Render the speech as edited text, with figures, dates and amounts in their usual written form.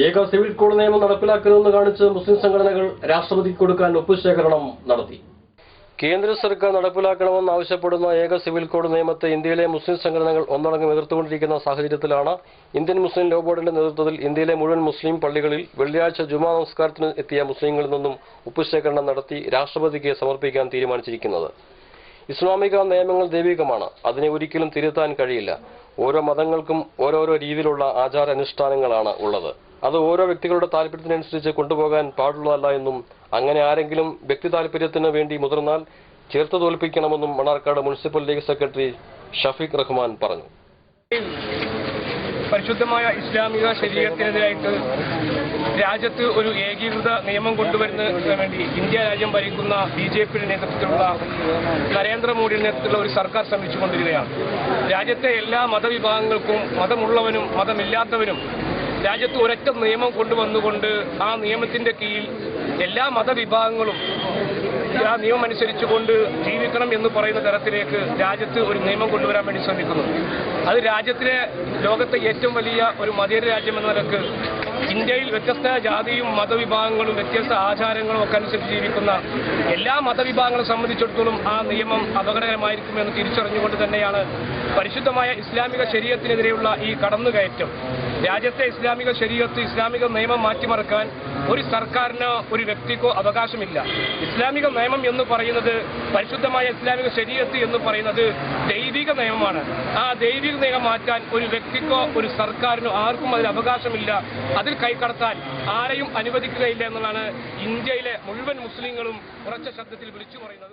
ഏക civil code നിയമം നടപ്പിലാക്കരുതെന്ന് കാണിച്ച് മുസ്ലിം സംഘടനകൾ രാഷ്ട്രപതിക്ക് കൊടുക്കാൻ ഒപ്പുശേഖരണം നടത്തി. കേന്ദ്ര സർക്കാർ നടപ്പിലാക്കണമെന്ന് ആവശ്യപ്പെടുന്ന ഏക സിവിൽ കോഡ് നിയമത്തെ ഇന്ത്യയിലെ മുസ്ലിം സംഘടനകൾ ഒന്നടങ്കം എതിർത്തുകൊണ്ടിരിക്കുന്ന സാഹചര്യത്തിലാണ് ഇന്ത്യൻ മുസ്ലിം ലോ ബോർഡിന്റെ നേതൃത്വത്തിൽ ഇന്ത്യയിലെ മുഴുവൻ മുസ്ലിം പള്ളികളിൽ വെള്ളിയാഴ്ച ജുമാ നമസ്കാരത്തിന് എത്തിയ മുസ്ലിങ്ങളിൽ നിന്നും ഒപ്പുശേഖരണം നടത്തി രാഷ്ട്രപതിക്ക് സമർപ്പിക്കാൻ തീരുമാനിച്ചിരിക്കുന്നത്. ഇസ്ലാമിക നിയമങ്ങൾ ദൈവികമാണ്. അതിനെ ഒരിക്കലും തിരുത്താൻ കഴിയില്ല. ഓരോ മതങ്ങൾക്കും ഓരോരോ രീതിയിലുള്ള ആചാരാനുഷ്ഠാനങ്ങളാണ് ഉള്ളത്. അത് ഓരോ വ്യക്തികളുടെ താല്പര്യത്തിനനുസരിച്ച് കൊണ്ടുപോകാൻ പാടുള്ളതല്ല എന്നും അങ്ങനെ ആരെങ്കിലും വ്യക്തി താല്പര്യത്തിന് വേണ്ടി മുതിർന്നാൽ ചേർത്ത് തോൽപ്പിക്കണമെന്നും Mannarkkad municipal league secretary Shafeeq Rahman പറഞ്ഞു. പരിശുദ്ധമായ ഇസ്ലാമിക ശരീഅത്തിനെതിരായിട്ട് രാജ്യത്ത് ഒരു ഏകീകൃത നിയമം കൊണ്ടുവരുന്നതിന് വേണ്ടി ഇന്ത്യ രാജ്യം ഭരിക്കുന്ന BJPയുടെ നേതൃത്വത്തിലുള്ള നരേന്ദ്രമോദിയുടെ നേതൃത്വത്തിലുള്ള ഒരു സർക്കാർ ശ്രമിച്ചുകൊണ്ടിരിക്കുകയാണ്. രാജ്യത്തെ എല്ലാ മതവിഭാഗങ്ങൾക്കും മതമുള്ളവനും മതമില്ലാത്തവനും രാജ്യത്ത് ഒരൊറ്റ നിയമം കൊണ്ടുവന്നുകൊണ്ട് ആ നിയമത്തിന്റെ കീഴിൽ എല്ലാ മതവിഭാഗങ്ങളും ആ നിയമം അനുസരിച്ചുകൊണ്ട് ജീവിക്കണം എന്ന് പറയുന്ന തരത്തിലേക്ക് രാജ്യത്ത് ഒരു നിയമം കൊണ്ടുവരാൻ വേണ്ടി ശ്രമിക്കുന്നു. അത് രാജ്യത്തിലെ ലോകത്തെ ഏറ്റവും വലിയ ഒരു മതേതര രാജ്യം എന്ന നിലക്ക് ഇന്ത്യയിൽ വ്യത്യസ്ത ജാതിയും മതവിഭാഗങ്ങളും വ്യത്യസ്ത ആചാരങ്ങളും ഒക്കെ അനുസരിച്ച് ജീവിക്കുന്ന എല്ലാ മതവിഭാഗങ്ങളെ സംബന്ധിച്ചിടത്തോളം ആ നിയമം അപകടകരമായിരിക്കുമെന്ന് തിരിച്ചറിഞ്ഞുകൊണ്ട് തന്നെയാണ് പരിശുദ്ധമായ ഇസ്ലാമിക ശരീഅത്തിനെതിരെയുള്ള ഈ കടന്നുകയറ്റം. രാജ്യത്തെ ഇസ്ലാമിക ശരീഅത്ത് ഇസ്ലാമിക നിയമം മാറ്റിമറിക്കാൻ ഒരു സർക്കാരിനോ ഒരു വ്യക്തിക്കോ അവകാശമില്ല. ഇസ്ലാമിക നിയമം എന്ന് പറയുന്നത് പരിശുദ്ധമായ ഇസ്ലാമിക ശരീഅത്ത് എന്ന് പറയുന്നത് ദൈവിക നിയമമാണ്. ആ ദൈവിക നിയമം മാറ്റാൻ ഒരു വ്യക്തിക്കോ ഒരു സർക്കാരിനോ ആർക്കും അതിൽ അവകാശമില്ല. അതിൽ കൈകടത്താൻ ആരെയും അനുവദിക്കുകയില്ല എന്നതാണ് ഇന്ത്യയിലെ മുഴുവൻ മുസ്ലിങ്ങളും ഉറച്ച ശബ്ദത്തിൽ വിളിച്ചു പറയുന്നത്.